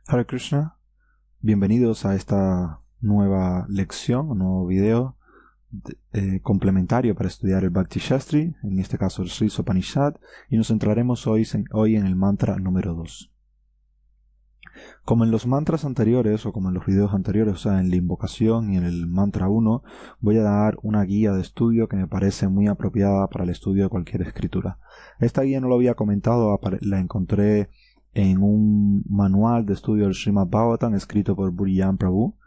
Hare Krishna, bienvenidos a esta nueva lección, un nuevo video complementario para estudiar el Bhakti Shastri, en este caso el Sri Upanishad, y nos centraremos hoy en el mantra número 2. Como en los mantras anteriores, o como en los videos anteriores, o sea, en la invocación y en el mantra 1, voy a dar una guía de estudio que me parece muy apropiada para el estudio de cualquier escritura. Esta guía no lo había comentado, la encontré en un manual de estudio del Srimad Bhagavatam escrito por Burijan Prabhu,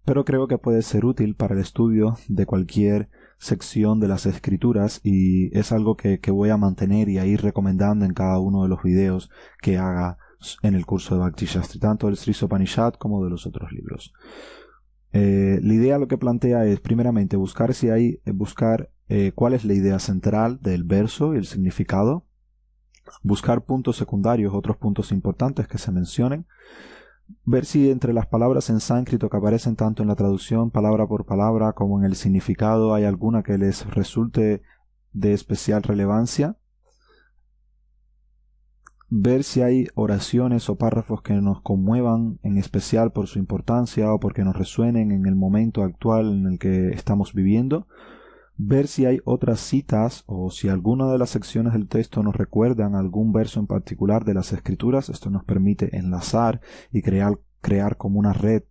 pero creo que puede ser útil para el estudio de cualquier sección de las escrituras y es algo que voy a mantener y a ir recomendando en cada uno de los videos que haga en el curso de Bhakti Shastri, tanto del Sri Upanishad como de los otros libros. La idea lo que plantea es primeramente buscar cuál es la idea central del verso y el significado, buscar puntos secundarios, otros puntos importantes que se mencionen, ver si entre las palabras en sánscrito que aparecen tanto en la traducción palabra por palabra como en el significado hay alguna que les resulte de especial relevancia, ver si hay oraciones o párrafos que nos conmuevan en especial por su importancia o porque nos resuenen en el momento actual en el que estamos viviendo, ver si hay otras citas o si alguna de las secciones del texto nos recuerdan algún verso en particular de las escrituras. Esto nos permite enlazar y crear como una red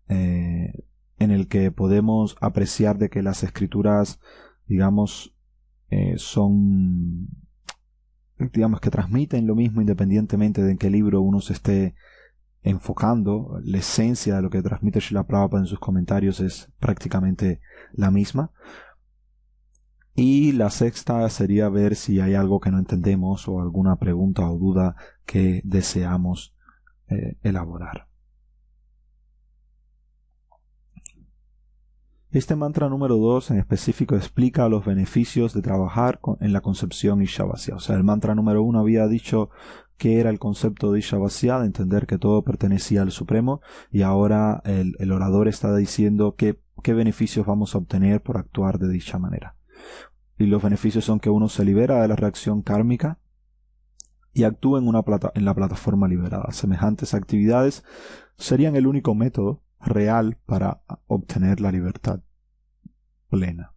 en el que podemos apreciar de que las escrituras, digamos, que transmiten lo mismo independientemente de en qué libro uno se esté enfocando. La esencia de lo que transmite Srila Prabhupada en sus comentarios es prácticamente la misma. Y la sexta sería ver si hay algo que no entendemos o alguna pregunta o duda que deseamos elaborar. Este mantra número 2 en específico explica los beneficios de trabajar en la concepción Ishavasya. O sea, el mantra número 1 había dicho que era el concepto de Ishavasya, de entender que todo pertenecía al Supremo, y ahora el orador está diciendo qué beneficios vamos a obtener por actuar de dicha manera. Y los beneficios son que uno se libera de la reacción kármica y actúa en la plataforma liberada. Semejantes actividades serían el único método real para obtener la libertad plena.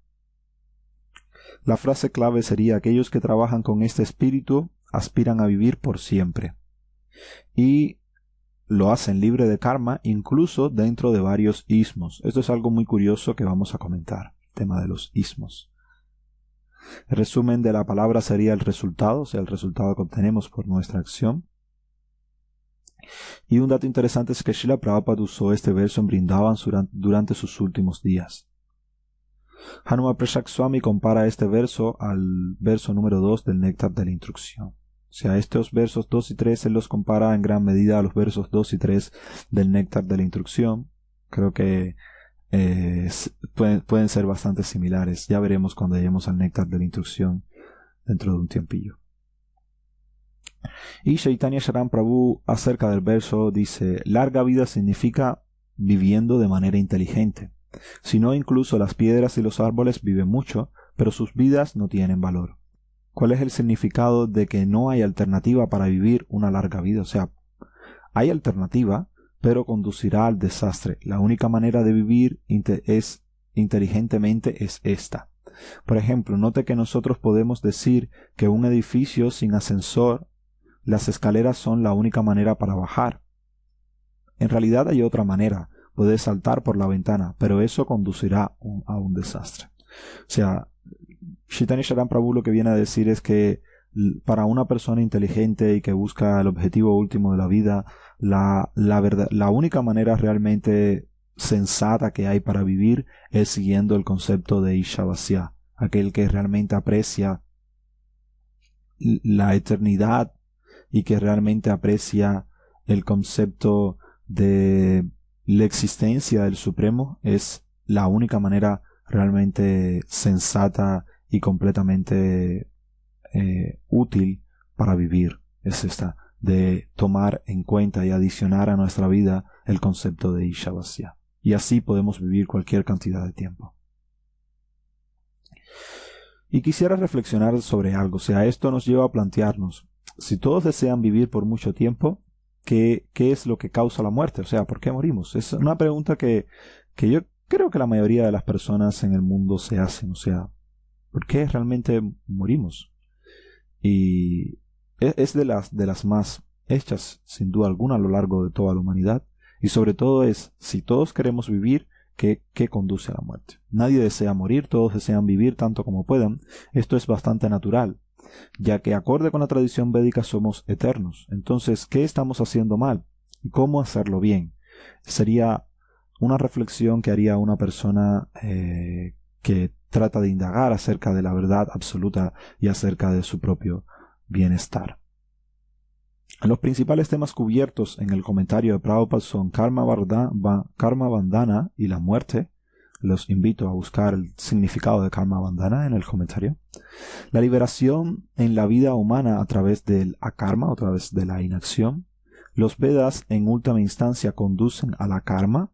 La frase clave sería: aquellos que trabajan con este espíritu aspiran a vivir por siempre y lo hacen libre de karma, incluso dentro de varios ismos. Esto es algo muy curioso que vamos a comentar, el tema de los ismos. El resumen de la palabra sería el resultado, o sea, el resultado que obtenemos por nuestra acción. Y un dato interesante es que Srila Prabhupada usó este verso en Vrindavan durante sus últimos días. Hanuma Prashak Swami compara este verso al verso número 2 del Néctar de la Instrucción. O sea, estos versos 2 y 3 él los compara en gran medida a los versos 2 y 3 del Néctar de la Instrucción. Creo que pueden ser bastante similares. Ya veremos cuando lleguemos al Néctar de la Instrucción dentro de un tiempillo. Y Chaitanya Charan Prabhu acerca del verso dice: larga vida significa viviendo de manera inteligente. Si no, incluso las piedras y los árboles viven mucho, pero sus vidas no tienen valor. ¿Cuál es el significado de que no hay alternativa para vivir una larga vida? O sea, hay alternativa, pero conducirá al desastre. La única manera de vivir inteligentemente es esta. Por ejemplo, note que nosotros podemos decir que un edificio sin ascensor, las escaleras son la única manera para bajar. En realidad hay otra manera. Puedes saltar por la ventana, pero eso conducirá a un desastre. O sea, Chaitanya Charan Prabhu lo que viene a decir es que para una persona inteligente y que busca el objetivo último de la vida, la única manera realmente sensata que hay para vivir es siguiendo el concepto de Ishavasya, aquel que realmente aprecia la eternidad y que realmente aprecia el concepto de la existencia del Supremo. Es la única manera realmente sensata y completamente útil para vivir. Es esta, de tomar en cuenta y adicionar a nuestra vida el concepto de Ishavasya. Y así podemos vivir cualquier cantidad de tiempo. Y quisiera reflexionar sobre algo. O sea, esto nos lleva a plantearnos: si todos desean vivir por mucho tiempo, ¿qué es lo que causa la muerte? O sea, ¿por qué morimos? Es una pregunta que yo creo que la mayoría de las personas en el mundo se hacen. O sea, ¿por qué realmente morimos? Y es de las más hechas, sin duda alguna, a lo largo de toda la humanidad. Y sobre todo es, si todos queremos vivir, ¿qué conduce a la muerte? Nadie desea morir, todos desean vivir tanto como puedan. Esto es bastante natural, ya que acorde con la tradición védica somos eternos. Entonces, ¿qué estamos haciendo mal? ¿Y cómo hacerlo bien? Sería una reflexión que haría una persona que trata de indagar acerca de la verdad absoluta y acerca de su propio bienestar. Los principales temas cubiertos en el comentario de Prabhupada son Karma Bandhana y la muerte. Los invito a buscar el significado de Karma Bandhana en el comentario. La liberación en la vida humana a través del akarma, a través de la inacción. Los Vedas en última instancia conducen a la karma.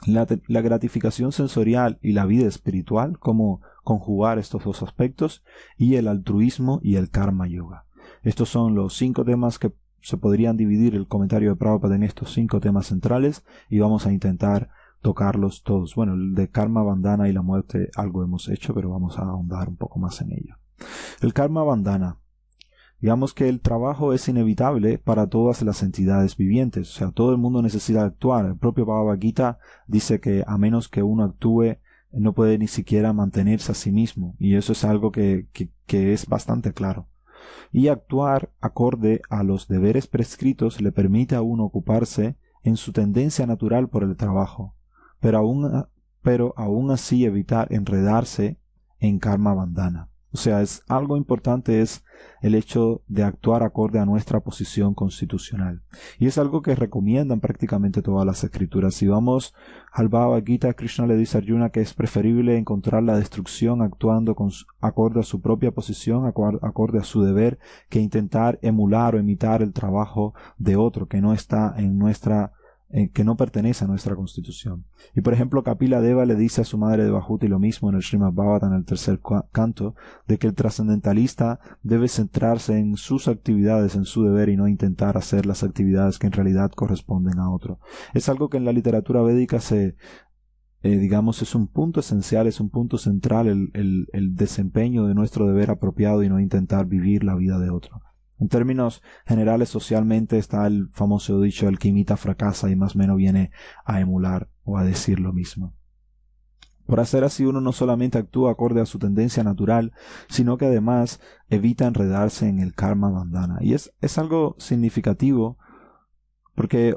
La gratificación sensorial y la vida espiritual, cómo conjugar estos dos aspectos, y el altruismo y el karma yoga. Estos son los 5 temas que se podrían dividir el comentario de Prabhupada en estos 5 temas centrales, y vamos a intentar tocarlos todos. Bueno, el de Karma Bandhana y la muerte algo hemos hecho, pero vamos a ahondar un poco más en ello. El Karma Bandhana. Digamos que el trabajo es inevitable para todas las entidades vivientes. O sea, todo el mundo necesita actuar. El propio Bhagavad Gita dice que a menos que uno actúe, no puede ni siquiera mantenerse a sí mismo. Y eso es algo que es bastante claro. Y actuar acorde a los deberes prescritos le permite a uno ocuparse en su tendencia natural por el trabajo, pero aún así evitar enredarse en karma bandhana. O sea, es algo importante, es el hecho de actuar acorde a nuestra posición constitucional. Y es algo que recomiendan prácticamente todas las escrituras. Si vamos al Bhagavad Gita, Krishna le dice a Arjuna que es preferible encontrar la destrucción actuando acorde a su propia posición, acorde a su deber, que intentar emular o imitar el trabajo de otro que no está en que no pertenece a nuestra constitución. Y por ejemplo, Kapila Deva le dice a su madre Devahuti lo mismo en el Srimad Bhagavatam, en el tercer canto, de que el trascendentalista debe centrarse en sus actividades, en su deber, y no intentar hacer las actividades que en realidad corresponden a otro. Es algo que en la literatura védica digamos, es un punto esencial, es un punto central, el desempeño de nuestro deber apropiado y no intentar vivir la vida de otro. En términos generales, socialmente está el famoso dicho, el que imita fracasa, y más o menos viene a emular o a decir lo mismo. Por hacer así, uno no solamente actúa acorde a su tendencia natural, sino que además evita enredarse en el karma bandhana. Y es algo significativo, porque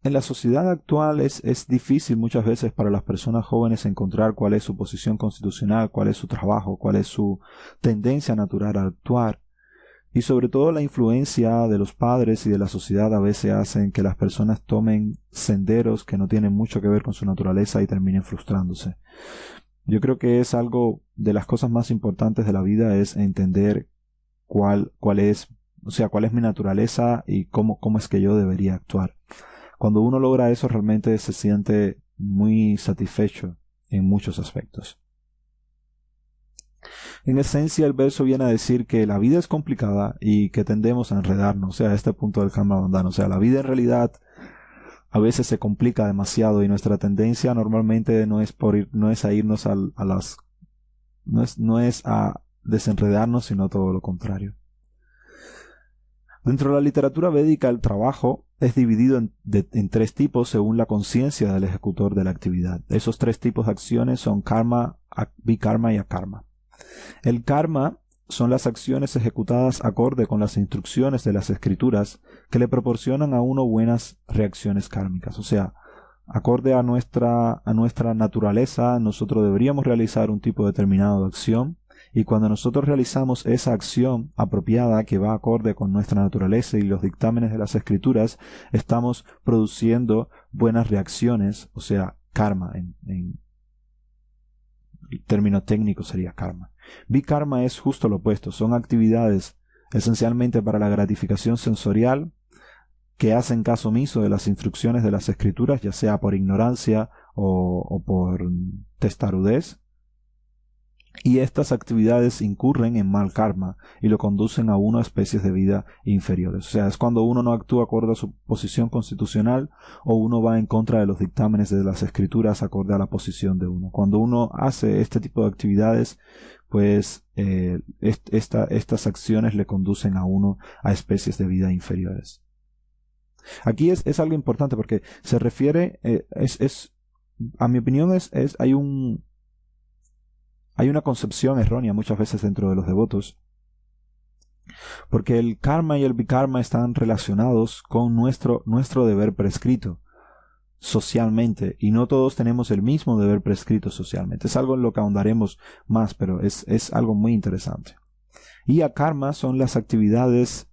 en la sociedad actual es difícil muchas veces para las personas jóvenes encontrar cuál es su posición constitucional, cuál es su trabajo, cuál es su tendencia natural a actuar. Y sobre todo la influencia de los padres y de la sociedad a veces hacen que las personas tomen senderos que no tienen mucho que ver con su naturaleza y terminen frustrándose. Yo creo que es algo de las cosas más importantes de la vida, es entender cuál es mi naturaleza y cómo es que yo debería actuar. Cuando uno logra eso, realmente se siente muy satisfecho en muchos aspectos. En esencia, el verso viene a decir que la vida es complicada y que tendemos a enredarnos, o sea, a este punto del karma bandhana. O sea, la vida en realidad a veces se complica demasiado, y nuestra tendencia normalmente no es a irnos no es a desenredarnos, sino todo lo contrario. Dentro de la literatura védica, el trabajo es dividido en 3 tipos según la conciencia del ejecutor de la actividad. Esos 3 tipos de acciones son karma, vikarma y akarma. El karma son las acciones ejecutadas acorde con las instrucciones de las escrituras que le proporcionan a uno buenas reacciones kármicas. O sea, acorde a nuestra naturaleza, nosotros deberíamos realizar un tipo determinado de acción, y cuando nosotros realizamos esa acción apropiada que va acorde con nuestra naturaleza y los dictámenes de las escrituras, estamos produciendo buenas reacciones, o sea, karma, en el término técnico sería karma. Vikarma es justo lo opuesto, son actividades esencialmente para la gratificación sensorial que hacen caso omiso de las instrucciones de las escrituras, ya sea por ignorancia o por testarudez. Y estas actividades incurren en mal karma y lo conducen a uno a especies de vida inferiores. O sea, es cuando uno no actúa acorde a su posición constitucional o uno va en contra de los dictámenes de las escrituras acorde a la posición de uno. Cuando uno hace este tipo de actividades, pues estas acciones le conducen a uno a especies de vida inferiores. Aquí es algo importante porque se refiere, a mi opinión hay una concepción errónea muchas veces dentro de los devotos, porque el karma y el vikarma están relacionados con nuestro deber prescrito socialmente, y no todos tenemos el mismo deber prescrito socialmente. Es algo en lo que ahondaremos más, pero es algo muy interesante. Y akarma son las actividades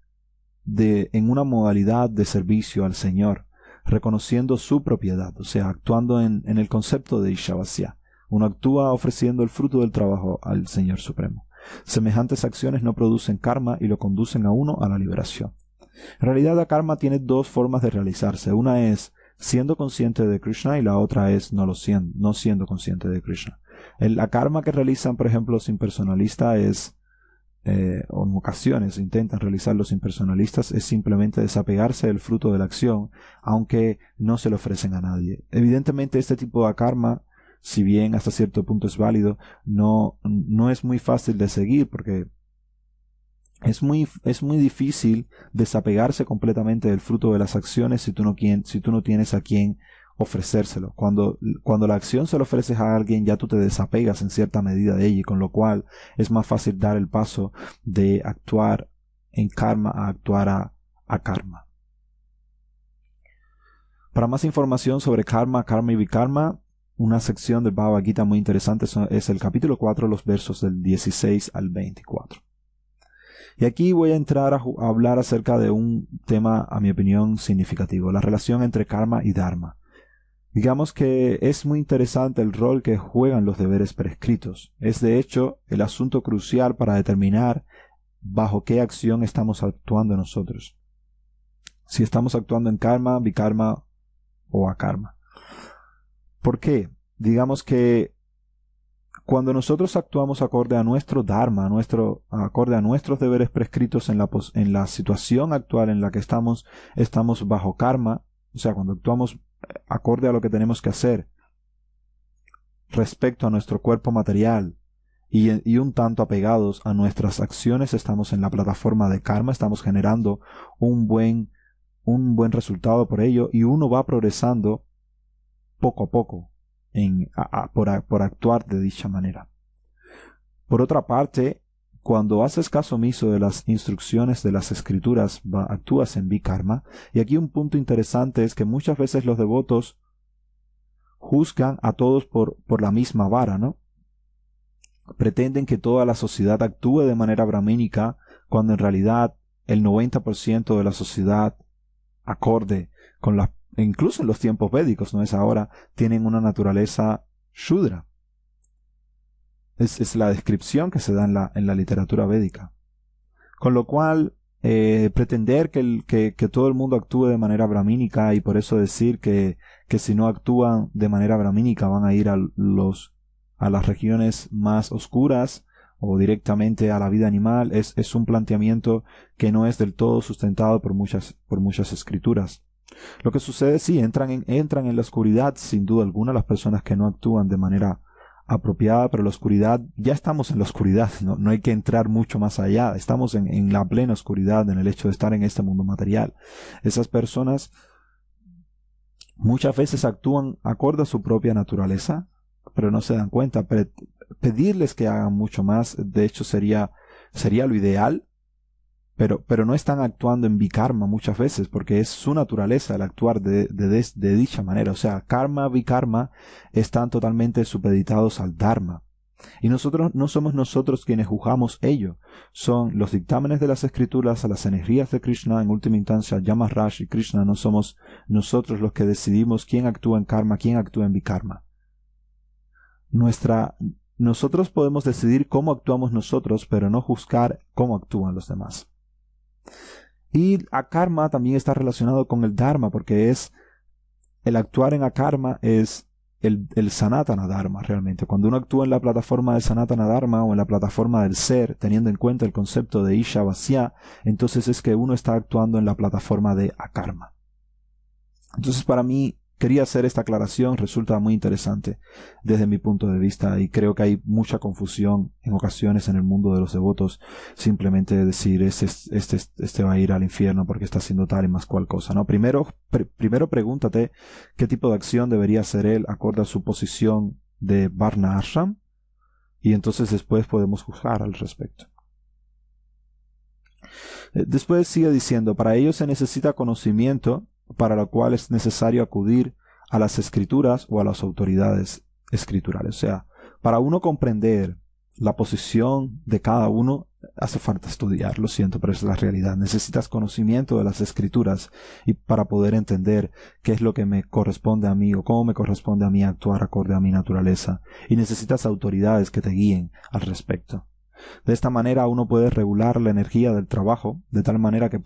en una modalidad de servicio al Señor, reconociendo su propiedad, o sea, actuando en el concepto de Ishavasya. Uno actúa ofreciendo el fruto del trabajo al Señor Supremo. Semejantes acciones no producen karma y lo conducen a uno a la liberación. En realidad, la karma tiene dos formas de realizarse. Una es siendo consciente de Krishna y la otra es no siendo consciente de Krishna. La karma que realizan, por ejemplo, los impersonalistas o en ocasiones intentan realizar los impersonalistas, es simplemente desapegarse del fruto de la acción, aunque no se lo ofrecen a nadie. Evidentemente, este tipo de karma, si bien hasta cierto punto es válido, no es muy fácil de seguir, porque es muy difícil desapegarse completamente del fruto de las acciones si tú no tienes a quien ofrecérselo. Cuando la acción se lo ofreces a alguien, ya tú te desapegas en cierta medida de ella, y con lo cual es más fácil dar el paso de actuar en karma a actuar a karma. Para más información sobre karma y vikarma, una sección del Bhagavad Gita muy interesante es el capítulo 4, los versos del 16 al 24. Y aquí voy a entrar a hablar acerca de un tema, a mi opinión, significativo, la relación entre karma y dharma. Digamos que es muy interesante el rol que juegan los deberes prescritos. Es de hecho el asunto crucial para determinar bajo qué acción estamos actuando nosotros. Si estamos actuando en karma, vikarma o akarma. ¿Por qué? Digamos que cuando nosotros actuamos acorde a nuestro dharma, acorde a nuestros deberes prescritos en la situación actual en la que estamos bajo karma, o sea, cuando actuamos acorde a lo que tenemos que hacer respecto a nuestro cuerpo material y un tanto apegados a nuestras acciones, estamos en la plataforma de karma, estamos generando un buen resultado por ello, y uno va progresando poco a poco por actuar de dicha manera. Por otra parte, cuando haces caso omiso de las instrucciones de las escrituras, actúas en vikarma. Y aquí un punto interesante es que muchas veces los devotos juzgan a todos por la misma vara, ¿no? Pretenden que toda la sociedad actúe de manera brahmínica, cuando en realidad el 90% de la sociedad, acorde con incluso en los tiempos védicos, no es ahora, tienen una naturaleza shudra. Es la descripción que se da en la literatura védica. Con lo cual, pretender que todo el mundo actúe de manera brahmínica, y por eso decir que si no actúan de manera brahmínica van a ir a las regiones más oscuras o directamente a la vida animal, es un planteamiento que no es del todo sustentado por muchas escrituras. Lo que sucede, sí, entran en la oscuridad, sin duda alguna, las personas que no actúan de manera apropiada, pero la oscuridad, ya estamos en la oscuridad, no hay que entrar mucho más allá, estamos en la plena oscuridad, en el hecho de estar en este mundo material. Esas personas muchas veces actúan acorde a su propia naturaleza, pero no se dan cuenta. Pedirles que hagan mucho más, de hecho sería lo ideal, pero no están actuando en vikarma muchas veces, porque es su naturaleza el actuar de dicha manera. O sea, karma, vikarma están totalmente supeditados al dharma. Y no somos nosotros quienes juzgamos ello. Son los dictámenes de las escrituras, a las energías de Krishna, en última instancia Yamaraj y Krishna. No somos nosotros los que decidimos quién actúa en karma, quién actúa en vikarma. Nosotros podemos decidir cómo actuamos nosotros, pero no juzgar cómo actúan los demás. Y akarma también está relacionado con el dharma, porque el actuar en akarma es el Sanatana Dharma realmente. Cuando uno actúa en la plataforma del Sanatana Dharma o en la plataforma del ser, teniendo en cuenta el concepto de Isha Vasya, entonces es que uno está actuando en la plataforma de Akarma. Entonces para mí, quería hacer esta aclaración, resulta muy interesante desde mi punto de vista, y creo que hay mucha confusión en ocasiones en el mundo de los devotos, simplemente decir este va a ir al infierno porque está haciendo tal y más cual cosa, ¿no? Primero pregúntate qué tipo de acción debería hacer él acorde a su posición de Varna Ashram, y entonces después podemos juzgar al respecto. Después sigue diciendo, para ello se necesita conocimiento, para lo cual es necesario acudir a las escrituras o a las autoridades escriturales. O sea, para uno comprender la posición de cada uno, hace falta estudiar, lo siento, pero es la realidad. Necesitas conocimiento de las escrituras y para poder entender qué es lo que me corresponde a mí o cómo me corresponde a mí actuar acorde a mi naturaleza. Y necesitas autoridades que te guíen al respecto. De esta manera uno puede regular la energía del trabajo de tal manera que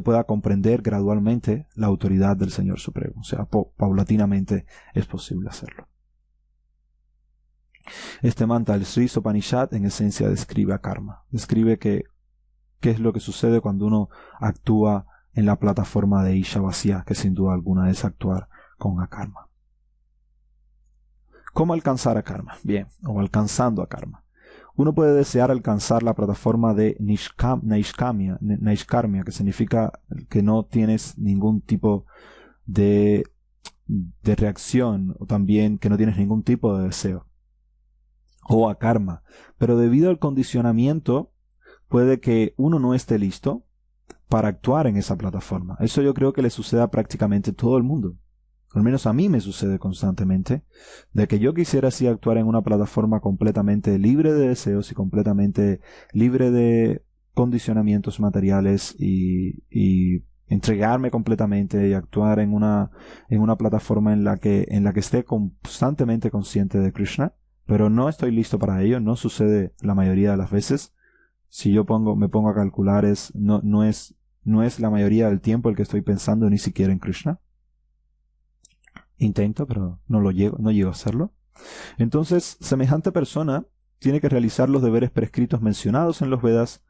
pueda comprender gradualmente la autoridad del Señor Supremo. O sea, paulatinamente es posible hacerlo. Este mantra, el Sri Upanishad, en esencia describe a karma. Describe qué es lo que sucede cuando uno actúa en la plataforma de Isha Vasya, que sin duda alguna es actuar con akarma. ¿Cómo alcanzar a karma? Bien, o alcanzando a karma. Uno puede desear alcanzar la plataforma de Naishkarmia, que significa que no tienes ningún tipo de reacción, o también que no tienes ningún tipo de deseo, o a karma. Pero debido al condicionamiento, puede que uno no esté listo para actuar en esa plataforma. Eso yo creo que le sucede a prácticamente todo el mundo. Al menos a mí me sucede constantemente, de que yo quisiera así actuar en una plataforma completamente libre de deseos y completamente libre de condicionamientos materiales y entregarme completamente y actuar en una plataforma en la que esté constantemente consciente de Krishna, pero no estoy listo para ello, no sucede la mayoría de las veces. Si yo me pongo a calcular, no es la mayoría del tiempo el que estoy pensando ni siquiera en Krishna. Intento, pero no llego a hacerlo. Entonces, semejante persona tiene que realizar los deberes prescritos mencionados en los Vedas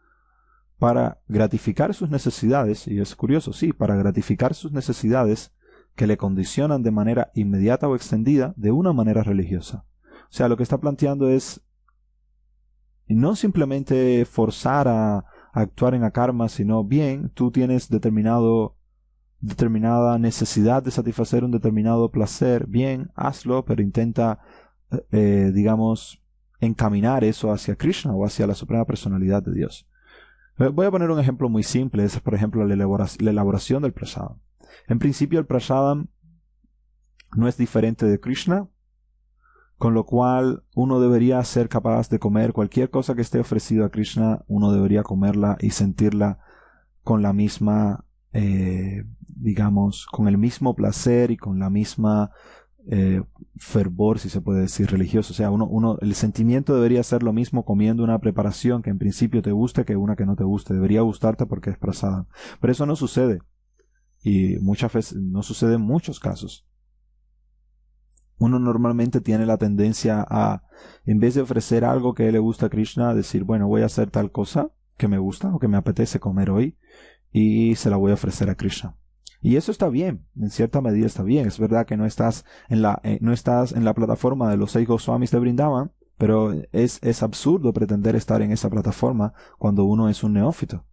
para gratificar sus necesidades, y es curioso, sí, para gratificar sus necesidades que le condicionan de manera inmediata o extendida de una manera religiosa. O sea, lo que está planteando es no simplemente forzar a actuar en akarma, sino bien, tú tienes determinada necesidad de satisfacer un determinado placer, bien, hazlo, pero intenta, digamos, encaminar eso hacia Krishna o hacia la Suprema Personalidad de Dios. Voy a poner un ejemplo muy simple, es por ejemplo la elaboración del prasadam. En principio el prasadam no es diferente de Krishna, con lo cual uno debería ser capaz de comer cualquier cosa que esté ofrecido a Krishna, uno debería comerla y sentirla con la misma, digamos, con el mismo placer y con la misma fervor, si se puede decir, religioso. O sea, el sentimiento debería ser lo mismo comiendo una preparación que en principio te guste que una que no te guste. Debería gustarte porque es prasadam. Pero eso no sucede. Y muchas veces, no sucede en muchos casos. Uno normalmente tiene la tendencia a, en vez de ofrecer algo que le gusta a Krishna, decir, bueno, voy a hacer tal cosa que me gusta o que me apetece comer hoy y se la voy a ofrecer a Krishna. Y eso está bien, en cierta medida está bien. Es verdad que no estás en la plataforma de los 6 Goswamis de Vrindavan, pero es absurdo pretender estar en esa plataforma cuando uno es un neófito.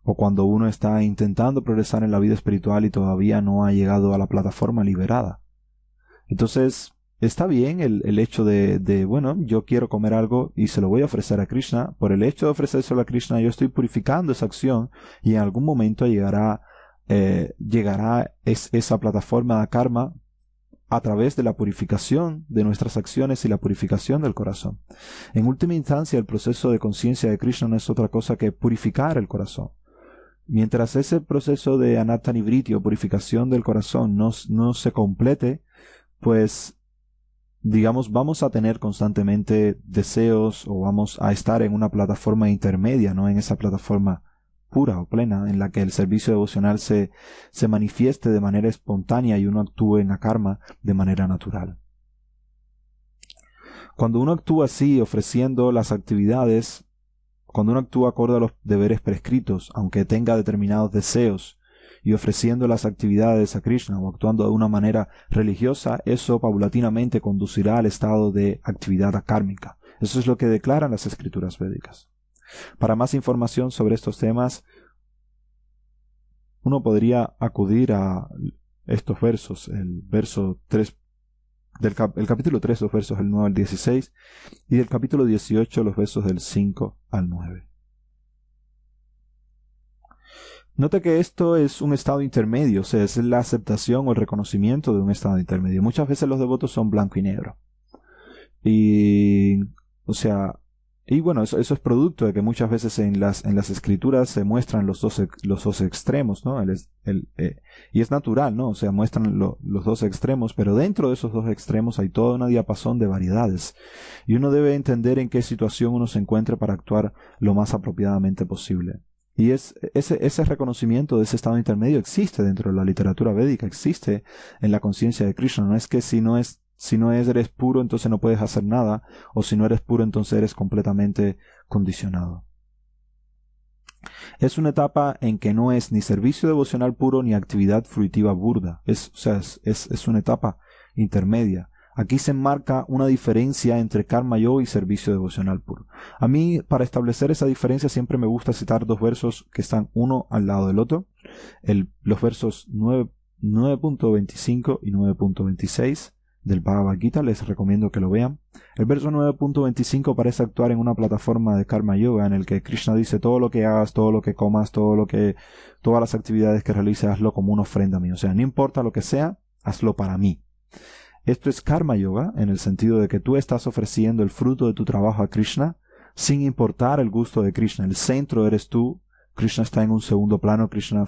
O cuando uno está intentando progresar en la vida espiritual y todavía no ha llegado a la plataforma liberada. Entonces, está bien el hecho de, bueno, yo quiero comer algo y se lo voy a ofrecer a Krishna. Por el hecho de ofrecérselo a Krishna, yo estoy purificando esa acción y en algún momento llegará esa plataforma de karma a través de la purificación de nuestras acciones y la purificación del corazón. En última instancia, el proceso de conciencia de Krishna no es otra cosa que purificar el corazón. Mientras ese proceso de anatta nivriti o purificación del corazón no se complete, pues, digamos, vamos a tener constantemente deseos o vamos a estar en una plataforma intermedia, no en esa plataforma pura o plena, en la que el servicio devocional se manifieste de manera espontánea y uno actúe en akarma de manera natural. Cuando uno actúa así, ofreciendo las actividades, cuando uno actúa acorde a los deberes prescritos, aunque tenga determinados deseos, y ofreciendo las actividades a Krishna o actuando de una manera religiosa, eso paulatinamente conducirá al estado de actividad akármica. Eso es lo que declaran las escrituras védicas. Para más información sobre estos temas, uno podría acudir a estos versos, el verso 3, el capítulo 3, los versos del 9 al 16, y del capítulo 18, los versos del 5 al 9. Note que esto es un estado intermedio, o sea, es la aceptación o el reconocimiento de un estado intermedio. Muchas veces los devotos son blanco y negro. Y, o sea, y bueno, eso es producto de que muchas veces en las escrituras se muestran los dos extremos, ¿no? Y es natural, ¿no? O sea, muestran los dos extremos, pero dentro de esos dos extremos hay toda una diapasón de variedades. Y uno debe entender en qué situación uno se encuentra para actuar lo más apropiadamente posible. Y ese reconocimiento de ese estado intermedio existe dentro de la literatura védica, existe en la conciencia de Krishna. No es que si no eres puro, entonces no puedes hacer nada, o si no eres puro, entonces eres completamente condicionado. Es una etapa en que no es ni servicio devocional puro ni actividad fruitiva burda. Es una etapa intermedia. Aquí se enmarca una diferencia entre karma yoga y servicio devocional puro. A mí, para establecer esa diferencia, siempre me gusta citar dos versos que están uno al lado del otro. Los versos 9.25 y 9.26 del Bhagavad Gita, les recomiendo que lo vean. El verso 9.25 parece actuar en una plataforma de karma yoga en el que Krishna dice: todo lo que hagas, todo lo que comas, todas las actividades que realices, hazlo como una ofrenda a mí. O sea, no importa lo que sea, hazlo para mí. Esto es karma yoga, en el sentido de que tú estás ofreciendo el fruto de tu trabajo a Krishna sin importar el gusto de Krishna. El centro eres tú, Krishna está en un segundo plano, Krishna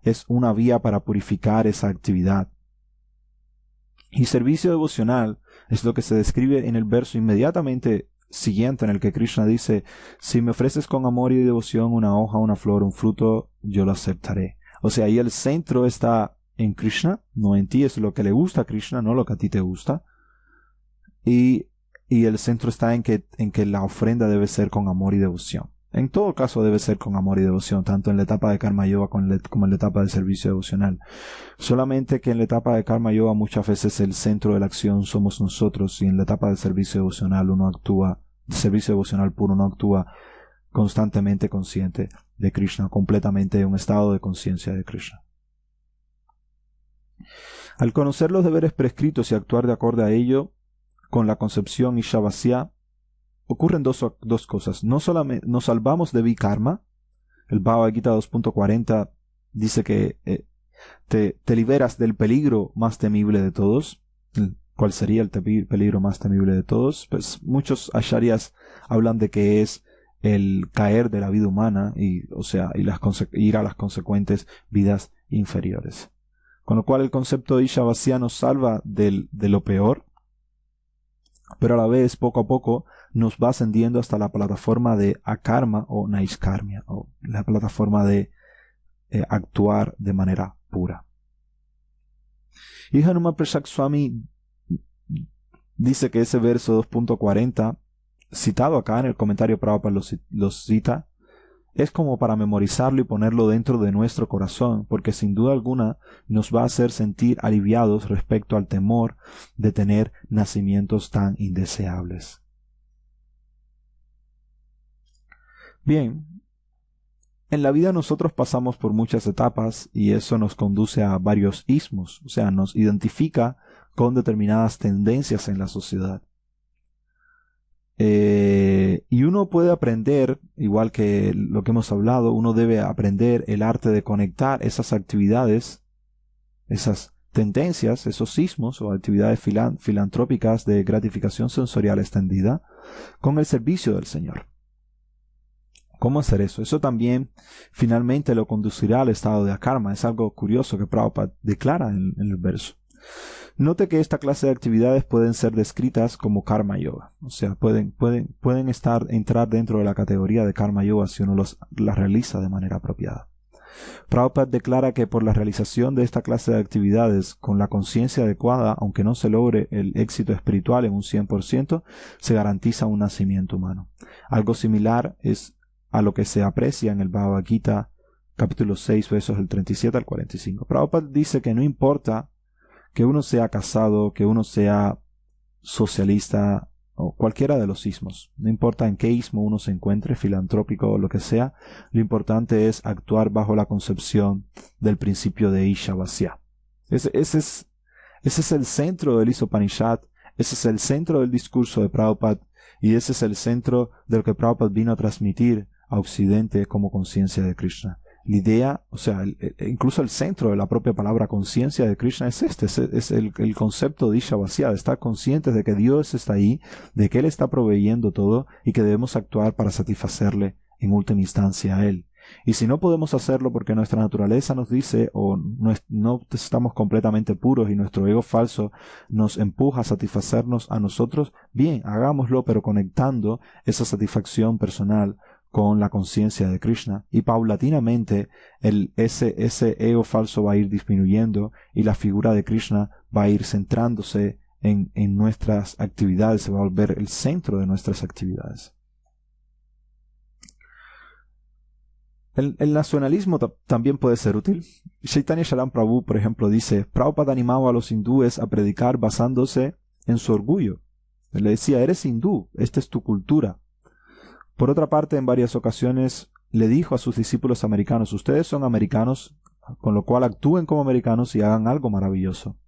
es una vía para purificar esa actividad. Y servicio devocional es lo que se describe en el verso inmediatamente siguiente, en el que Krishna dice: si me ofreces con amor y devoción una hoja, una flor, un fruto, yo lo aceptaré. O sea, ahí el centro está en Krishna, no en ti, es lo que le gusta a Krishna, no lo que a ti te gusta. Y el centro está en que la ofrenda debe ser con amor y devoción. En todo caso debe ser con amor y devoción, tanto en la etapa de Karma Yoga como en la etapa de servicio devocional. Solamente que en la etapa de Karma Yoga muchas veces el centro de la acción somos nosotros, y en la etapa de servicio devocional servicio devocional puro, uno actúa constantemente consciente de Krishna, completamente en un estado de conciencia de Krishna. Al conocer los deberes prescritos y actuar de acuerdo a ello, con la concepción Ishavasya, ocurren dos cosas. No solamente nos salvamos de vikarma. El Bhagavad Gita 2.40 dice que te liberas del peligro más temible de todos. ¿Cuál sería el peligro más temible de todos? Pues muchos acharyas hablan de que es el caer de la vida humana y ir a las consecuentes vidas inferiores. Con lo cual el concepto de Ishavasya nos salva de lo peor, pero a la vez, poco a poco, nos va ascendiendo hasta la plataforma de akarma o naishkarmya, o la plataforma de actuar de manera pura. Y Hanuman Prashad Swami dice que ese verso 2.40, citado acá en el comentario Prabhupada lo cita, es como para memorizarlo y ponerlo dentro de nuestro corazón, porque sin duda alguna nos va a hacer sentir aliviados respecto al temor de tener nacimientos tan indeseables. Bien, en la vida nosotros pasamos por muchas etapas y eso nos conduce a varios ismos, o sea, nos identifica con determinadas tendencias en la sociedad. Y uno puede aprender, igual que lo que hemos hablado, uno debe aprender el arte de conectar esas actividades, esas tendencias, esos sismos o actividades filantrópicas de gratificación sensorial extendida con el servicio del Señor. ¿Cómo hacer eso? Eso también finalmente lo conducirá al estado de akarma. Es algo curioso que Prabhupada declara en el verso. Note que esta clase de actividades pueden ser descritas como karma yoga. O sea, pueden entrar dentro de la categoría de karma yoga si uno las realiza de manera apropiada. Prabhupada declara que por la realización de esta clase de actividades con la conciencia adecuada, aunque no se logre el éxito espiritual en un 100%, se garantiza un nacimiento humano. Algo similar es a lo que se aprecia en el Bhagavad Gita, capítulo 6, versos del 37 al 45. Prabhupada dice que no importa que uno sea casado, que uno sea socialista o cualquiera de los ismos. No importa en qué ismo uno se encuentre, filantrópico o lo que sea, lo importante es actuar bajo la concepción del principio de Ishavasya. Ese es el centro del Isopanishad, ese es el centro del discurso de Prabhupada y ese es el centro de lo que Prabhupada vino a transmitir a Occidente como conciencia de Krishna. La idea, o sea, incluso el centro de la propia palabra conciencia de Krishna es el concepto de Ishavasya, de estar conscientes de que Dios está ahí, de que Él está proveyendo todo y que debemos actuar para satisfacerle en última instancia a Él. Y si no podemos hacerlo porque nuestra naturaleza nos dice o no estamos completamente puros y nuestro ego falso nos empuja a satisfacernos a nosotros, bien, hagámoslo, pero conectando esa satisfacción personal con la conciencia de Krishna, y paulatinamente ese ego falso va a ir disminuyendo y la figura de Krishna va a ir centrándose en nuestras actividades, se va a volver el centro de nuestras actividades. El nacionalismo también puede ser útil. Chaitanya Charan Prabhu, por ejemplo, dice: Prabhupada animaba a los hindúes a predicar basándose en su orgullo. Él le decía: eres hindú, esta es tu cultura. Por otra parte, en varias ocasiones le dijo a sus discípulos americanos: ustedes son americanos, con lo cual actúen como americanos y hagan algo maravilloso.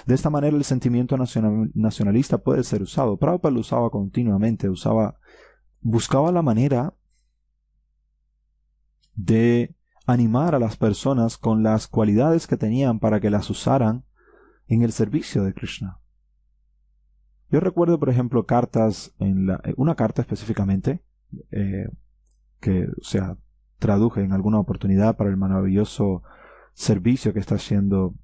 De esta manera el sentimiento nacionalista puede ser usado. Prabhupada lo usaba continuamente, buscaba la manera de animar a las personas con las cualidades que tenían para que las usaran en el servicio de Krishna. Yo recuerdo, por ejemplo, una carta específicamente, que, o sea, traduje en alguna oportunidad para el maravilloso servicio que está haciendo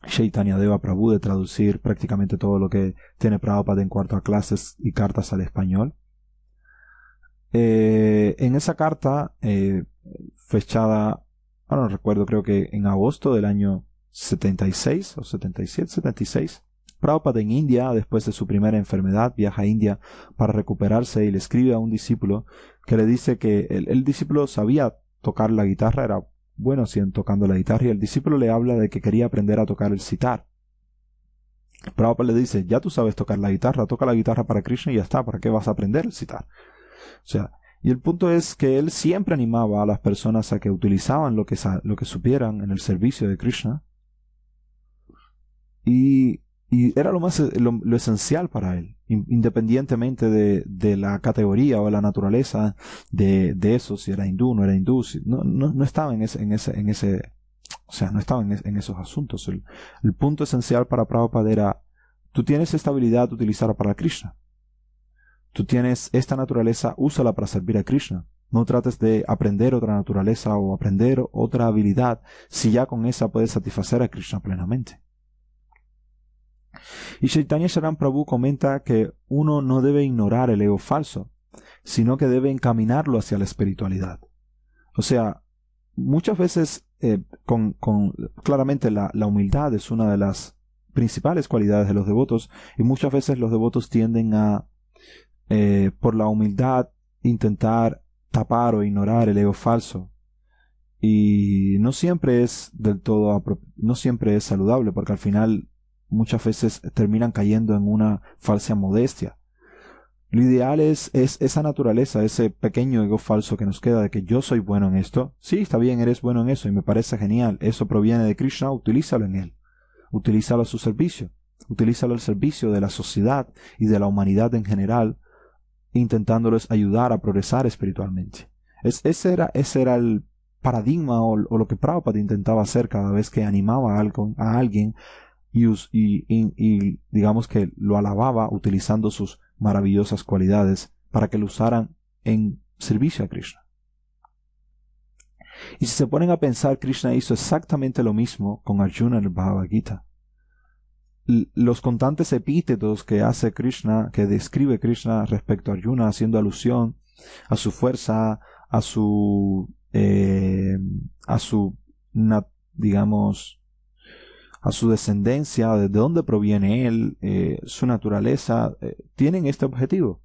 Chaitanya Deva Prabhu de traducir prácticamente todo lo que tiene Prabhupada en cuanto a clases y cartas al español. En esa carta, fechada, no recuerdo, creo que en agosto del año 76 o 77, 76, Prabhupada en India, después de su primera enfermedad, viaja a India para recuperarse y le escribe a un discípulo que le dice que el discípulo sabía tocar la guitarra, era bueno tocando la guitarra, y el discípulo le habla de que quería aprender a tocar el sitar. Prabhupada le dice: ya tú sabes tocar la guitarra, toca la guitarra para Krishna y ya está, ¿para qué vas a aprender el sitar? O sea, y el punto es que él siempre animaba a las personas a que utilizaban lo que supieran en el servicio de Krishna, y era lo esencial para él, independientemente de la categoría o la naturaleza de eso, si era hindú o no era hindú, no estaba en ese, o sea, no estaba en esos asuntos. El punto esencial para Prabhupada era: tú tienes esta habilidad de utilizarla para Krishna. Tú tienes esta naturaleza, úsala para servir a Krishna. No trates de aprender otra naturaleza o aprender otra habilidad si ya con esa puedes satisfacer a Krishna plenamente. Y Chaitanya Charan Prabhu comenta que uno no debe ignorar el ego falso, sino que debe encaminarlo hacia la espiritualidad. O sea, muchas veces, claramente la humildad es una de las principales cualidades de los devotos, y muchas veces los devotos tienden a, por la humildad, intentar tapar o ignorar el ego falso. Y no siempre es no siempre es saludable, porque al final muchas veces terminan cayendo en una falsa modestia. Lo ideal es esa naturaleza, ese pequeño ego falso que nos queda de que yo soy bueno en esto. Sí, está bien, eres bueno en eso y me parece genial. Eso proviene de Krishna, utilízalo en él. Utilízalo a su servicio. Utilízalo al servicio de la sociedad y de la humanidad en general, intentándoles ayudar a progresar espiritualmente. Ese era el paradigma o lo que Prabhupada intentaba hacer cada vez que animaba a alguien y digamos que lo alababa utilizando sus maravillosas cualidades para que lo usaran en servicio a Krishna. Y si se ponen a pensar, Krishna hizo exactamente lo mismo con Arjuna en el Bhagavad Gita. los constantes epítetos que hace Krishna, que describe Krishna respecto a Arjuna, haciendo alusión a su fuerza, a su, digamos, a su descendencia, de dónde proviene él, su naturaleza, tienen este objetivo.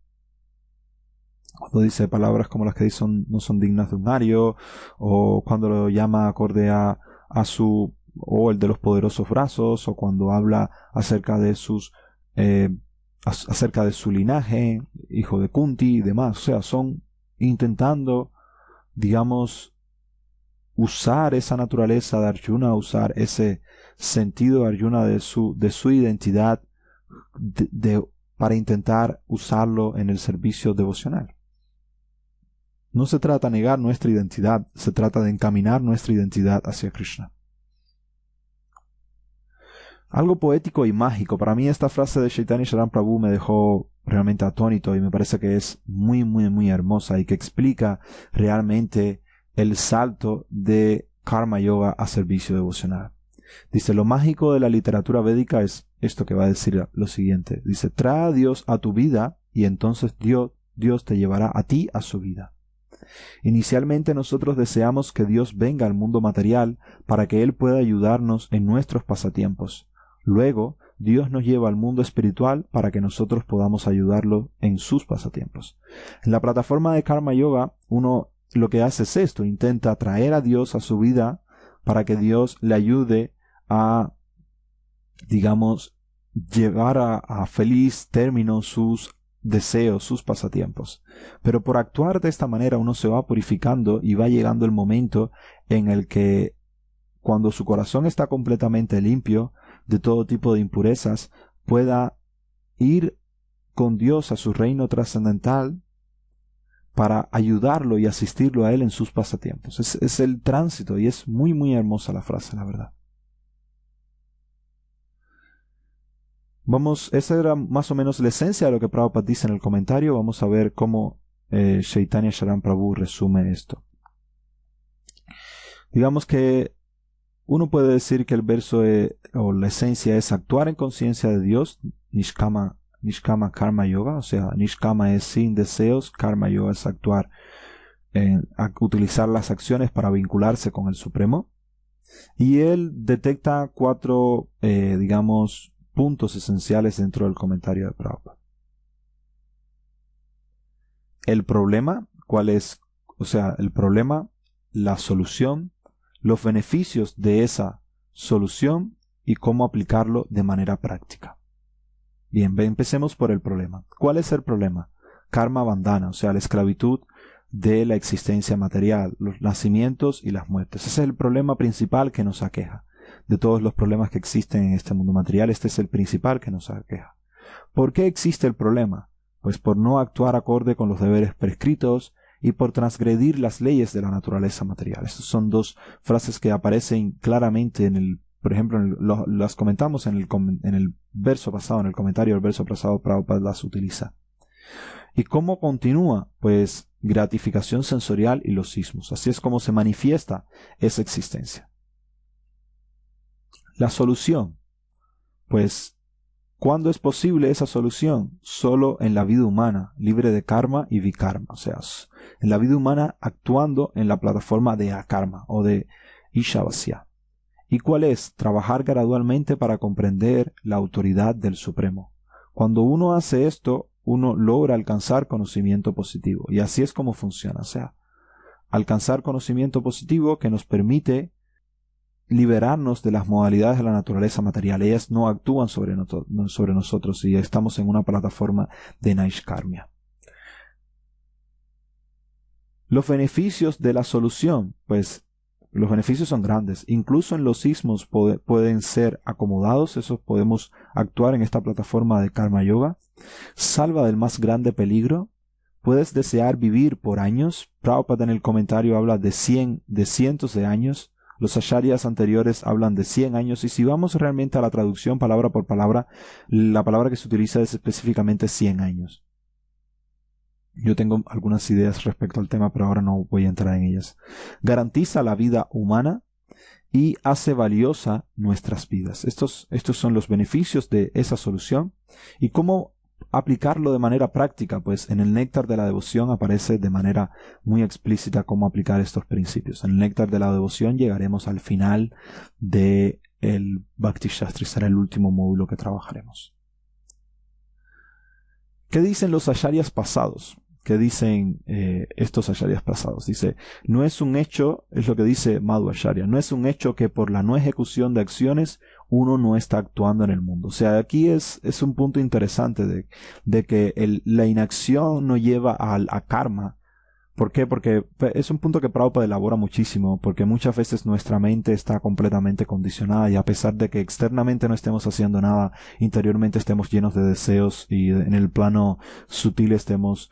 Cuando dice palabras como las que dice no son dignas de un ario, o cuando lo llama acorde a su, o el de los poderosos brazos, o cuando habla acerca de acerca de su linaje, hijo de Kunti y demás. O sea, son intentando, digamos, usar esa naturaleza de Arjuna, usar ese sentido de Arjuna de su identidad para intentar usarlo en el servicio devocional. No se trata de negar nuestra identidad, se trata de encaminar nuestra identidad hacia Krishna. Algo poético y mágico. Para mí esta frase de Chaitanya Charan Prabhu me dejó realmente atónito y me parece que es muy, muy, muy hermosa y que explica realmente el salto de Karma Yoga a servicio devocional. Dice, lo mágico de la literatura védica es esto que va a decir lo siguiente. Dice, trae a Dios a tu vida y entonces Dios te llevará a ti a su vida. Inicialmente nosotros deseamos que Dios venga al mundo material para que Él pueda ayudarnos en nuestros pasatiempos. Luego, Dios nos lleva al mundo espiritual para que nosotros podamos ayudarlo en sus pasatiempos. En la plataforma de Karma Yoga, uno lo que hace es esto, intenta traer a Dios a su vida para que Dios le ayude a, digamos, llevar a feliz término sus deseos, sus pasatiempos. Pero por actuar de esta manera uno se va purificando y va llegando el momento en el que, cuando su corazón está completamente limpio de todo tipo de impurezas, pueda ir con Dios a su reino trascendental para ayudarlo y asistirlo a Él en sus pasatiempos. Es el tránsito y es muy, muy hermosa la frase, la verdad. Esa era más o menos la esencia de lo que Prabhupada dice en el comentario. Vamos a ver cómo Chaitanya Charan Prabhu resume esto. Digamos que uno puede decir que el verso o la esencia es actuar en conciencia de Dios, Nishkama Karma Yoga, o sea, Nishkama es sin deseos, Karma Yoga es actuar, utilizar las acciones para vincularse con el Supremo. Y él detecta 4, digamos, puntos esenciales dentro del comentario de Prabhupada. El problema, ¿cuál es? O sea, el problema, la solución, los beneficios de esa solución y cómo aplicarlo de manera práctica. Bien, empecemos por el problema. ¿Cuál es el problema? Karma bandhana, o sea, la esclavitud de la existencia material, los nacimientos y las muertes. Ese es el problema principal que nos aqueja. De todos los problemas que existen en este mundo material, este es el principal que nos aqueja. ¿Por qué existe el problema? Pues por no actuar acorde con los deberes prescritos y por transgredir las leyes de la naturaleza material. Estas son dos frases que aparecen claramente por ejemplo, las comentamos en el verso pasado, en el comentario del verso pasado, Prabhupada las utiliza. ¿Y cómo continúa? Pues gratificación sensorial y los sismos. Así es como se manifiesta esa existencia. La solución. Pues, ¿cuándo es posible esa solución? Solo en la vida humana, libre de karma y vikarma. O sea, en la vida humana actuando en la plataforma de akarma o de ishavasya. ¿Y cuál es? Trabajar gradualmente para comprender la autoridad del Supremo. Cuando uno hace esto, uno logra alcanzar conocimiento positivo. Y así es como funciona. O sea, alcanzar conocimiento positivo que nos permite liberarnos de las modalidades de la naturaleza material. Ellas no actúan sobre nosotros y estamos en una plataforma de Naishkarmya. Los beneficios de la solución, pues los beneficios son grandes. Incluso en los sismos pueden ser acomodados. Eso podemos actuar en esta plataforma de Karma Yoga. Salva del más grande peligro. Puedes desear vivir por años. Prabhupada en el comentario habla de cientos de años. Los acharyas anteriores hablan de 100 años. Y si vamos realmente a la traducción palabra por palabra, la palabra que se utiliza es específicamente 100 años. Yo tengo algunas ideas respecto al tema, pero ahora no voy a entrar en ellas. Garantiza la vida humana y hace valiosa nuestras vidas. Estos son los beneficios de esa solución. ¿Y cómo aplicarlo de manera práctica? Pues en el Néctar de la Devoción aparece de manera muy explícita cómo aplicar estos principios. En el Néctar de la Devoción llegaremos al final del Bhakti Shastri, será el último módulo que trabajaremos. ¿Qué dicen los acharyas pasados? ¿Qué dicen estos acharyas pasados? Dice, no es un hecho, es lo que dice Madhva Acharya, no es un hecho que por la no ejecución de acciones uno no está actuando en el mundo. O sea, aquí es un punto interesante de que la inacción no lleva a karma. ¿Por qué? Porque es un punto que Prabhupada elabora muchísimo, porque muchas veces nuestra mente está completamente condicionada y a pesar de que externamente no estemos haciendo nada, interiormente estemos llenos de deseos y en el plano sutil estemos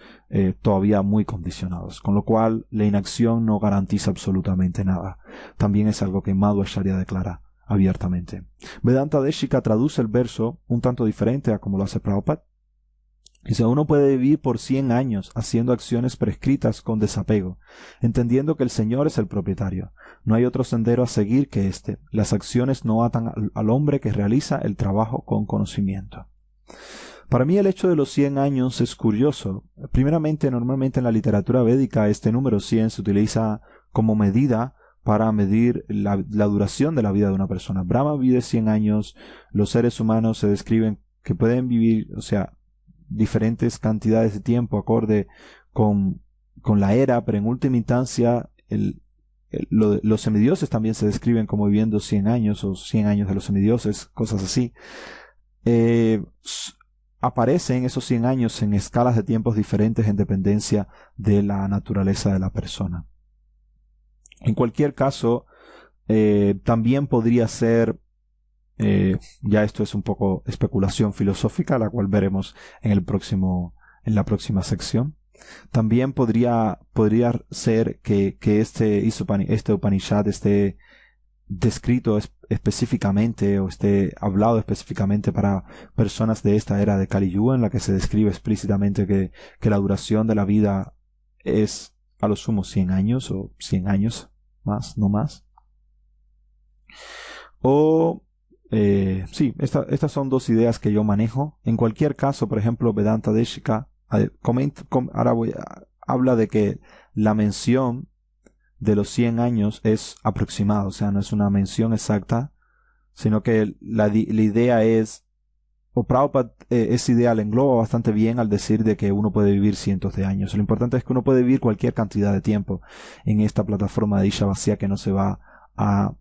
todavía muy condicionados. Con lo cual, la inacción no garantiza absolutamente nada. También es algo que Madhva Acharya declara abiertamente. Vedanta Deshika traduce el verso un tanto diferente a como lo hace Prabhupada. Dice, uno puede vivir por 100 años haciendo acciones prescritas con desapego, entendiendo que el Señor es el propietario. No hay otro sendero a seguir que este. Las acciones no atan al hombre que realiza el trabajo con conocimiento. Para mí el hecho de los 100 años es curioso. Primeramente, normalmente en la literatura védica este número 100 se utiliza como medida para medir la duración de la vida de una persona. Brahma vive 100 años, los seres humanos se describen que pueden vivir, o sea, diferentes cantidades de tiempo acorde con la era, pero en última instancia los semidioses también se describen como viviendo 100 años o 100 años de los semidioses, cosas así. Aparecen esos 100 años en escalas de tiempos diferentes en dependencia de la naturaleza de la persona. En cualquier caso, también podría ser ya esto es un poco especulación filosófica, la cual veremos en la próxima sección. También podría ser que este Upanishad esté descrito específicamente o esté hablado específicamente para personas de esta era de Kali Yuga, en la que se describe explícitamente que la duración de la vida es a lo sumo 100 años o 100 años más, no más. O sí, estas son dos ideas que yo manejo. En cualquier caso, por ejemplo, Vedanta Deshika habla de que la mención de los 100 años es aproximada, o sea, no es una mención exacta, sino que la idea es, o Prabhupada esa idea la engloba bastante bien al decir de que uno puede vivir cientos de años. Lo importante es que uno puede vivir cualquier cantidad de tiempo en esta plataforma de Isha vacía que no se va a,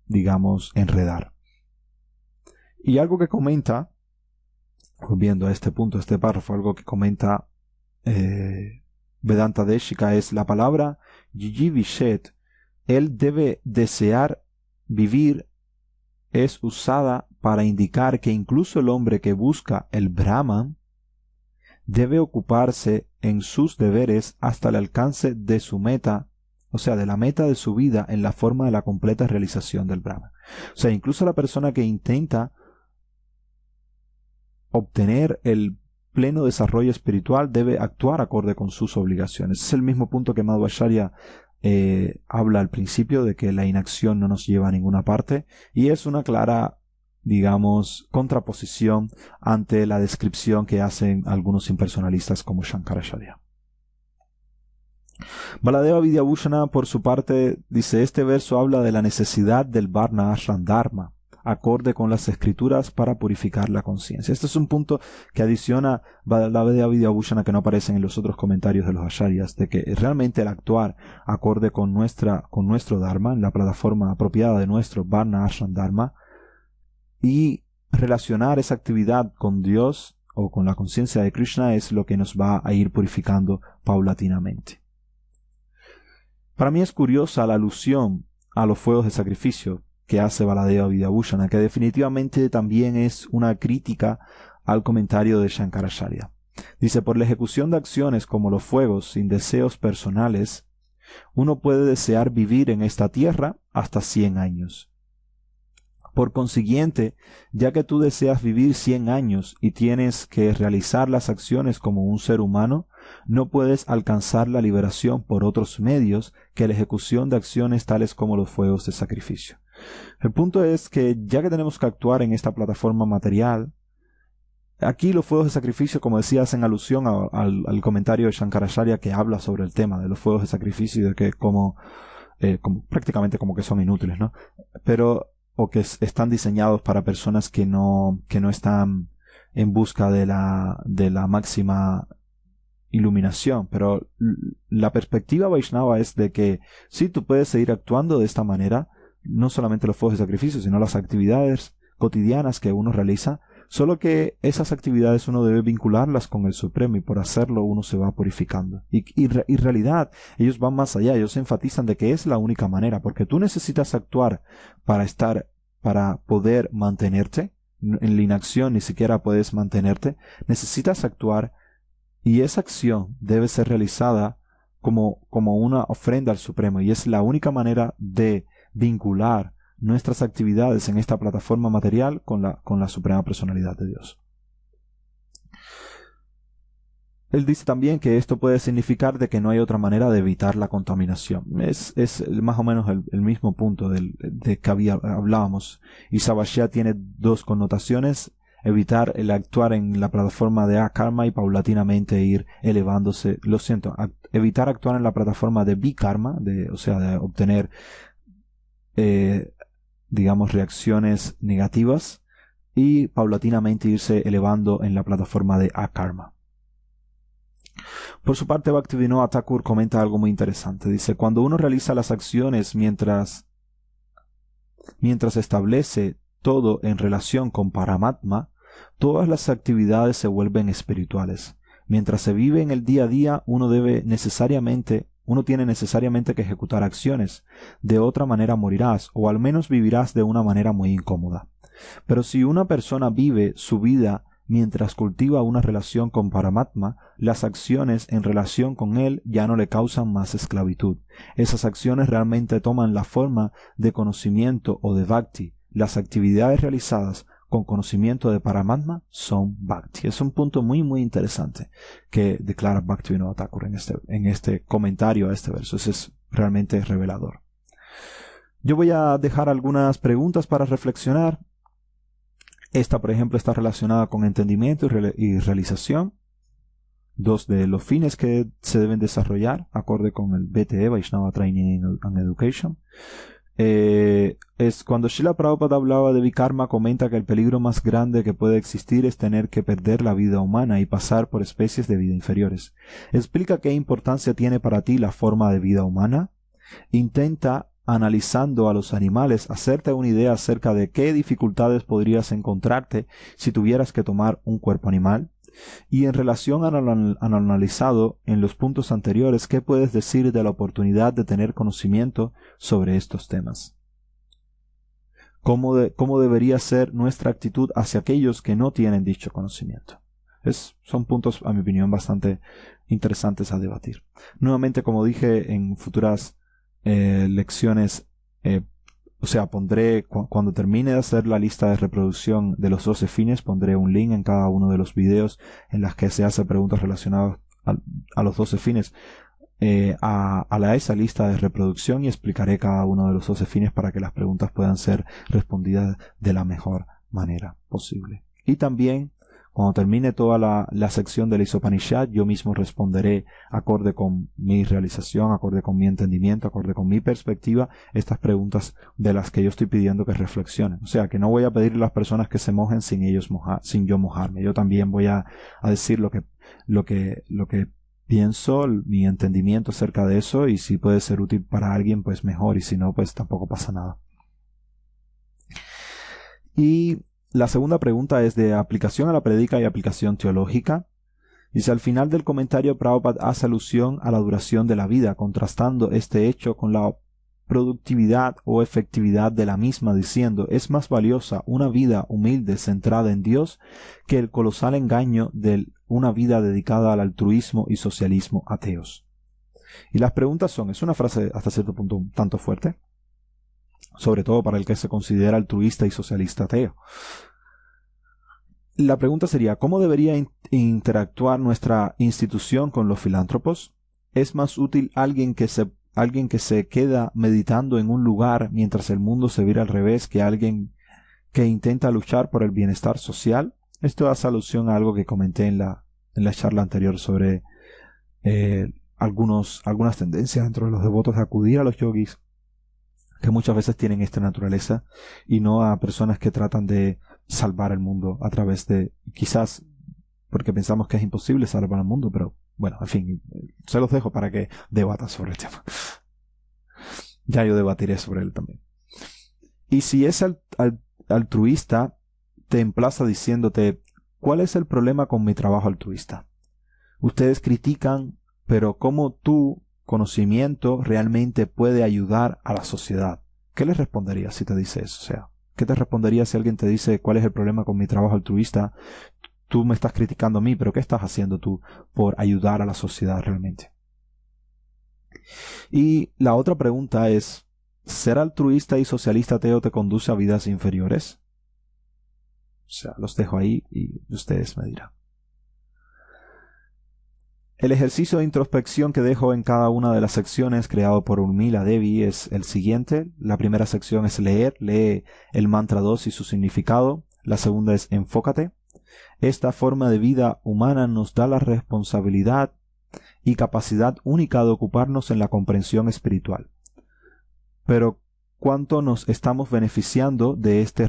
digamos, enredar. Y algo que comenta, volviendo a este punto, este párrafo, algo que comenta Vedanta Deshika es la palabra Jijivishet. Él debe desear vivir, es usada para indicar que incluso el hombre que busca el Brahman debe ocuparse en sus deberes hasta el alcance de su meta, o sea, de la meta de su vida en la forma de la completa realización del Brahman. O sea, incluso la persona que intenta obtener el pleno desarrollo espiritual debe actuar acorde con sus obligaciones. Es el mismo punto que Madhva Acharya habla al principio, de que la inacción no nos lleva a ninguna parte, y es una clara, digamos, contraposición ante la descripción que hacen algunos impersonalistas como Shankaracharya. Baladeva Vidyabhushana, por su parte, dice, este verso habla de la necesidad del Varna Ashram Dharma, acorde con las escrituras para purificar la conciencia. Este es un punto que adiciona Baladeva Vidyabhushana que no aparecen en los otros comentarios de los acharyas, de que realmente el actuar acorde con nuestro Dharma, en la plataforma apropiada de nuestro Varna Ashram Dharma, y relacionar esa actividad con Dios o con la conciencia de Krishna es lo que nos va a ir purificando paulatinamente. Para mí es curiosa la alusión a los fuegos de sacrificio que hace Baladeva Vidyabhushana, que definitivamente también es una crítica al comentario de Shankaracharya. Dice, por la ejecución de acciones como los fuegos sin deseos personales, uno puede desear vivir en esta tierra hasta 100 años. Por consiguiente, ya que tú deseas vivir 100 años y tienes que realizar las acciones como un ser humano, no puedes alcanzar la liberación por otros medios que la ejecución de acciones tales como los fuegos de sacrificio. El punto es que ya que tenemos que actuar en esta plataforma material, aquí los fuegos de sacrificio, como decía, hacen alusión al comentario de Shankaracharya que habla sobre el tema de los fuegos de sacrificio y de que como prácticamente como que son inútiles, ¿no? Pero, o que están diseñados para personas que no están en busca de la máxima iluminación. Pero la perspectiva Vaishnava es de que sí, tú puedes seguir actuando de esta manera, no solamente los fuegos de sacrificio, sino las actividades cotidianas que uno realiza, solo que esas actividades uno debe vincularlas con el Supremo y por hacerlo uno se va purificando. Y en realidad ellos van más allá, ellos enfatizan de que es la única manera, porque tú necesitas actuar para poder mantenerte. En la inacción ni siquiera puedes mantenerte. Necesitas actuar y esa acción debe ser realizada como una ofrenda al Supremo y es la única manera de vincular nuestras actividades en esta plataforma material con la Suprema Personalidad de Dios. Él dice también que esto puede significar de que no hay otra manera de evitar la contaminación. Es más o menos el mismo punto de que hablábamos. Y Savashya tiene dos connotaciones: evitar el actuar en la plataforma de akarma y paulatinamente ir elevándose. Lo siento, evitar actuar en la plataforma de vikarma, o sea, de obtener digamos, reacciones negativas, y paulatinamente irse elevando en la plataforma de akarma. Por su parte, Bhaktivinoda Thakur comenta algo muy interesante. Dice, cuando uno realiza las acciones mientras establece todo en relación con Paramatma, todas las actividades se vuelven espirituales. Mientras se vive en el día a día, uno tiene necesariamente que ejecutar acciones. De otra manera morirás, o al menos vivirás de una manera muy incómoda. Pero si una persona vive su vida mientras cultiva una relación con Paramatma, las acciones en relación con él ya no le causan más esclavitud. Esas acciones realmente toman la forma de conocimiento o de bhakti. Las actividades realizadas con conocimiento de Paramatma son bhakti. Es un punto muy muy interesante que declara Bhaktivinoda Thakur en este comentario a este verso. Ese es realmente revelador. Yo voy a dejar algunas preguntas para reflexionar. Esta, por ejemplo, está relacionada con entendimiento y realización. Dos de los fines que se deben desarrollar acorde con el BTE, Vaishnava Training and Education. Es cuando Srila Prabhupada hablaba de Vikarma, comenta que el peligro más grande que puede existir es tener que perder la vida humana y pasar por especies de vida inferiores. Explica qué importancia tiene para ti la forma de vida humana. Intenta, analizando a los animales, hacerte una idea acerca de qué dificultades podrías encontrarte si tuvieras que tomar un cuerpo animal. Y en relación a lo analizado en los puntos anteriores, ¿qué puedes decir de la oportunidad de tener conocimiento sobre estos temas? ¿Cómo debería ser nuestra actitud hacia aquellos que no tienen dicho conocimiento? Son puntos, a mi opinión, bastante interesantes a debatir. Nuevamente, como dije en futuras lecciones, o sea, pondré, cuando termine de hacer la lista de reproducción de los 12 fines, pondré un link en cada uno de los videos en las que se hace preguntas relacionadas a los 12 fines a esa lista de reproducción, y explicaré cada uno de los 12 fines para que las preguntas puedan ser respondidas de la mejor manera posible. Y también, cuando termine toda la sección de la Isopanishad, yo mismo responderé acorde con mi realización, acorde con mi entendimiento, acorde con mi perspectiva, estas preguntas de las que yo estoy pidiendo que reflexionen. O sea, que no voy a pedirle a las personas que se mojen sin yo mojarme. Yo también voy a decir lo que pienso, mi entendimiento acerca de eso, y si puede ser útil para alguien, pues mejor, y si no, pues tampoco pasa nada. Y la segunda pregunta es de aplicación a la prédica y aplicación teológica. Dice, al final del comentario, Prabhupada hace alusión a la duración de la vida, contrastando este hecho con la productividad o efectividad de la misma, diciendo, es más valiosa una vida humilde centrada en Dios que el colosal engaño de una vida dedicada al altruismo y socialismo ateos. Y las preguntas son, es una frase hasta cierto punto un tanto fuerte, sobre todo para el que se considera altruista y socialista ateo. La pregunta sería, ¿cómo debería interactuar nuestra institución con los filántropos? ¿Es más útil alguien que alguien que se queda meditando en un lugar mientras el mundo se vira al revés que alguien que intenta luchar por el bienestar social. Esto hace alusión a algo que comenté en la charla anterior sobre algunas tendencias dentro de los devotos de acudir a los yogis que muchas veces tienen esta naturaleza y no a personas que tratan de salvar el mundo a través de, quizás porque pensamos que es imposible salvar el mundo, pero bueno, en fin, se los dejo para que debatan sobre el tema. Ya yo debatiré sobre él también. Y si es altruista, te emplaza diciéndote, ¿cuál es el problema con mi trabajo altruista? Ustedes critican, pero ¿cómo tu conocimiento realmente puede ayudar a la sociedad? ¿Qué les responderías si te dice eso? O sea, ¿qué te responderías si alguien te dice cuál es el problema con mi trabajo altruista? Tú me estás criticando a mí, pero ¿qué estás haciendo tú por ayudar a la sociedad realmente? Y la otra pregunta es, ¿ser altruista y socialista ateo te conduce a vidas inferiores? O sea, los dejo ahí y ustedes me dirán. El ejercicio de introspección que dejo en cada una de las secciones creado por Urmila Devi es el siguiente. La primera sección es lee el mantra 2 y su significado. La segunda es enfócate. Esta forma de vida humana nos da la responsabilidad y capacidad única de ocuparnos en la comprensión espiritual. Pero, ¿cuánto nos estamos beneficiando de este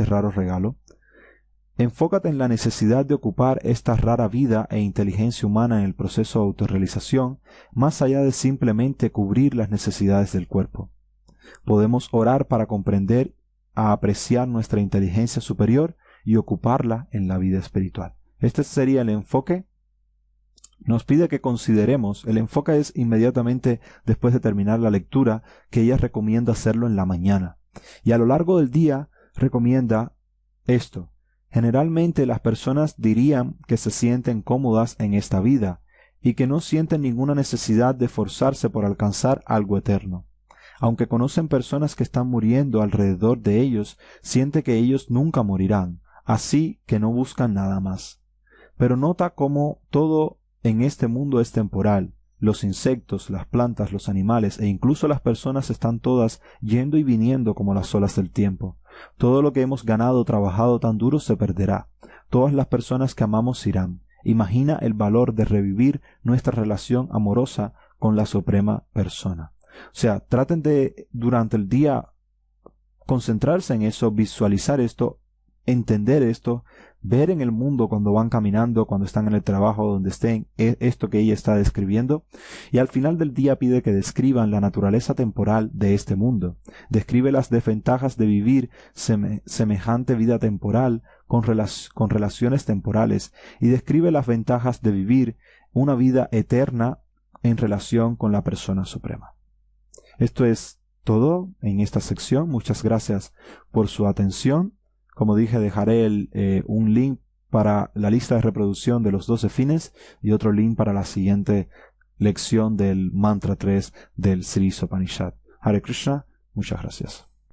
raro regalo? Enfócate en la necesidad de ocupar esta rara vida e inteligencia humana en el proceso de autorrealización, más allá de simplemente cubrir las necesidades del cuerpo. Podemos orar para comprender, a apreciar nuestra inteligencia superior y ocuparla en la vida espiritual. Este sería el enfoque. Nos pide que consideremos, el enfoque es inmediatamente después de terminar la lectura, que ella recomienda hacerlo en la mañana. Y a lo largo del día recomienda esto. Generalmente las personas dirían que se sienten cómodas en esta vida y que no sienten ninguna necesidad de forzarse por alcanzar algo eterno. Aunque conocen personas que están muriendo alrededor de ellos, siente que ellos nunca morirán, así que no buscan nada más. Pero nota cómo todo en este mundo es temporal. Los insectos, las plantas, los animales e incluso las personas están todas yendo y viniendo como las olas del tiempo. Todo lo que hemos ganado, trabajado tan duro se perderá. Todas las personas que amamos irán. Imagina el valor de revivir nuestra relación amorosa con la Suprema Persona. O sea, traten de durante el día concentrarse en eso, visualizar esto, entender esto, ver en el mundo cuando van caminando, cuando están en el trabajo, donde estén, esto que ella está describiendo, y al final del día pide que describan la naturaleza temporal de este mundo. Describe las desventajas de vivir semejante vida temporal con relaciones temporales, y describe las ventajas de vivir una vida eterna en relación con la persona suprema. Esto es todo en esta sección. Muchas gracias por su atención. Como dije, dejaré un link para la lista de reproducción de los 12 fines y otro link para la siguiente lección del mantra 3 del Sri Upanishad. Hare Krishna, muchas gracias.